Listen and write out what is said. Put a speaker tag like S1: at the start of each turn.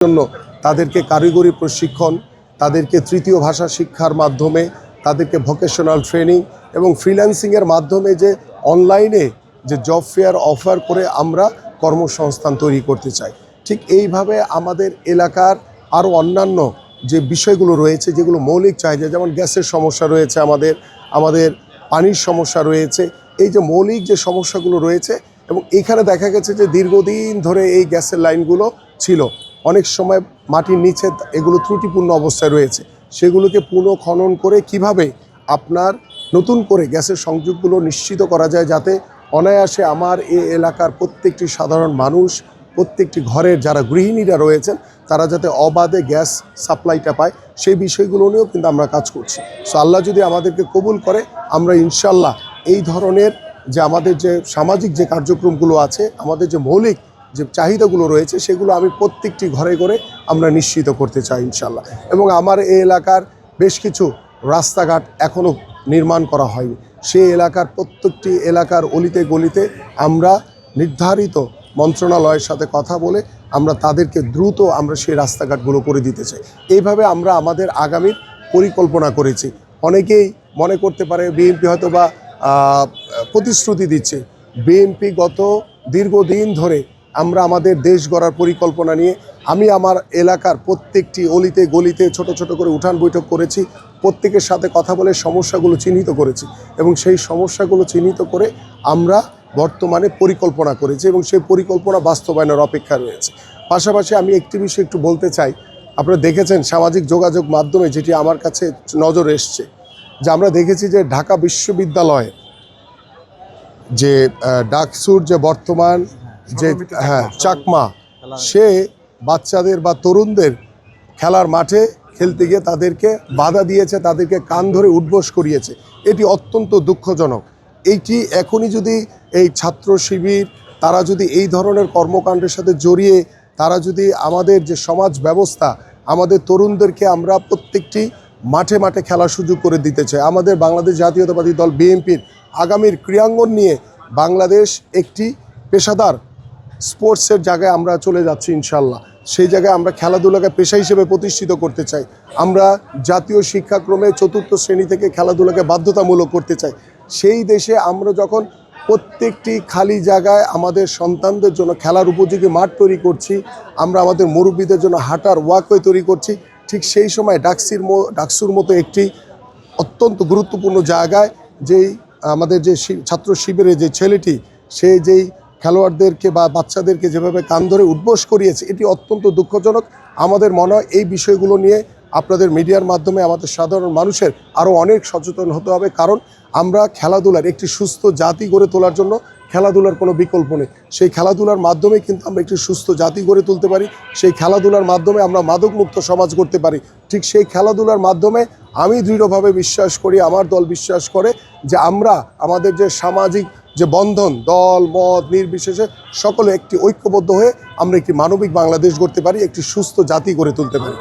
S1: জন্য তাদেরকে কারিগরি প্রশিক্ষণ, তাদেরকে তৃতীয় ভাষা শিক্ষার মাধ্যমে, তাদেরকে ভোকেশনাল ট্রেনিং এবং ফ্রিল্যান্সিংয়ের মাধ্যমে যে অনলাইনে যে জব ফেয়ার অফার করে আমরা কর্মসংস্থান তৈরি করতে চাই। ঠিক এইভাবে আমাদের এলাকার আরও অন্যান্য যে বিষয়গুলো রয়েছে, যেগুলো মৌলিক চাহিদা, যেমন গ্যাসের সমস্যা রয়েছে, আমাদের পানির সমস্যা রয়েছে, এই যে মৌলিক যে সমস্যাগুলো রয়েছে, এবং এখানে দেখা গেছে যে দীর্ঘদিন ধরে এই গ্যাসের লাইনগুলো ছিল, অনেক সময় মাটির নিচে এগুলো ত্রুটিপূর্ণ অবস্থায় রয়েছে। সেগুলোকে পুনঃখনন করে কিভাবে আপনার নতুন করে গ্যাসের সংযোগগুলো নিশ্চিত করা যায়, যাতে অনায়াসে আমার এই এলাকার প্রত্যেকটি সাধারণ মানুষ, প্রত্যেকটি ঘরের যারা গৃহিণীরা রয়েছেন, তারা যাতে অবাধে গ্যাস সাপ্লাইটা পায়, সেই বিষয়গুলো নিয়েও কিন্তু আমরা কাজ করছি। সো আল্লাহ যদি আমাদেরকে কবুল করে, আমরা ইনশাল্লাহ এই ধরনের যে আমাদের যে সামাজিক যে কার্যক্রমগুলো আছে, আমাদের যে মৌলিক যে চাহিদাগুলো রয়েছে, সেগুলো আমি প্রত্যেকটি ঘরে ঘরে আমরা নিশ্চিত করতে চাই ইনশাল্লাহ। এবং আমার এই এলাকার বেশ কিছু রাস্তাঘাট এখনও নির্মাণ করা হয়নি, সেই এলাকার প্রত্যেকটি এলাকার অলিতে গলিতে আমরা নির্ধারিত মন্ত্রণালয়ের সাথে কথা বলে আমরা তাদেরকে দ্রুত আমরা সেই রাস্তাঘাটগুলো করে দিতে চাই। এইভাবে আমরা আমাদের আগামীর পরিকল্পনা করেছি। অনেকেই মনে করতে পারে বিএনপি হয়তো বা প্রতিশ্রুতি দিচ্ছে। বিএনপি গত দীর্ঘদিন ধরে আমরা আমাদের দেশ গড়ার পরিকল্পনা নিয়ে আমি আমার এলাকার প্রত্যেকটি অলিতে গলিতে ছোট ছোট করে উঠান বৈঠক করেছি, প্রত্যেকের সাথে কথা বলে সমস্যাগুলো চিহ্নিত করেছি, এবং সেই সমস্যাগুলো চিহ্নিত করে আমরা বর্তমানে পরিকল্পনা করেছি এবং সেই পরিকল্পনা বাস্তবায়নের অপেক্ষা রয়েছে। পাশাপাশি আমি একটি বিষয় একটু বলতে চাই। আপনারা দেখেছেন সামাজিক যোগাযোগ মাধ্যমে, যেটি আমার কাছে নজরে এসছে, যে আমরা দেখেছি যে ঢাকা বিশ্ববিদ্যালয়ে যে ডাকসুর যে বর্তমান যে চাকমা, সে বাচ্চাদের বা তরুণদের খেলার মাঠে খেলতে গিয়ে তাদেরকে বাধা দিয়েছে, তাদেরকে কান ধরে উঠবোস করিয়েছে। এটি অত্যন্ত দুঃখজনক। এইটি এখনই যদি এই ছাত্র শিবির তারা যদি এই ধরনের কর্মকাণ্ডের সাথে জড়িয়ে তারা যদি আমাদের যে সমাজ ব্যবস্থা, আমাদের তরুণদেরকে আমরা প্রত্যেকটি মাঠে মাঠে খেলার সুযোগ করে দিতে চাই। আমাদের বাংলাদেশ জাতীয়তাবাদী দল বিএনপির আগামীর ক্রীড়াঙ্গন নিয়ে বাংলাদেশ একটি পেশাদার স্পোর্টসের জায়গায় আমরা চলে যাচ্ছি ইনশাল্লাহ। সেই জায়গায় আমরা খেলাধুলাকে পেশা হিসেবে প্রতিষ্ঠিত করতে চাই। আমরা জাতীয় শিক্ষাক্রমে ৪র্থ শ্রেণী থেকে খেলাধুলাকে বাধ্যতামূলক করতে চাই। সেই দেশে আমরা যখন প্রত্যেকটি খালি জায়গায় আমাদের সন্তানদের জন্য খেলার উপযোগী মাঠ তৈরি করছি, আমরা আমাদের মুরব্বীদের জন্য হাঁটার ওয়াকওয়ে তৈরি করছি, ঠিক সেই সময় ডাকসুর মতো একটি অত্যন্ত গুরুত্বপূর্ণ জায়গায় যেই আমাদের যে ছাত্র শিবিরে যে ছেলেটি, সে যেই খেলোয়াড়দেরকে বা বাচ্চাদেরকে যেভাবে কান ধরে উঠবোস করিয়েছে, এটি অত্যন্ত দুঃখজনক। আমাদের মনে হয় এই বিষয়গুলো নিয়ে আপনাদের মিডিয়ার মাধ্যমে আমাদের সাধারণ মানুষের আরও অনেক সচেতন হতে হবে, কারণ আমরা খেলাধুলার একটি সুস্থ জাতি গড়ে তোলার জন্য খেলাধুলার কোনো বিকল্প নেই। সেই খেলাধুলার মাধ্যমে কিন্তু আমরা একটি সুস্থ জাতি গড়ে তুলতে পারি, সেই খেলাধুলার মাধ্যমে আমরা মাদকমুক্ত সমাজ করতে পারি। ঠিক সেই খেলাধুলার মাধ্যমে আমি দৃঢ়ভাবে বিশ্বাস করি, আমার দল বিশ্বাস করে যে আমরা আমাদের যে সামাজিক যে বন্ধন, দল মত নির্বিশেষে সকলে একটি ঐক্যবদ্ধ হয়ে আমরা একটি মানবিক বাংলাদেশ গড়তে পারি, একটি সুস্থ জাতি গড়ে তুলতে পারি।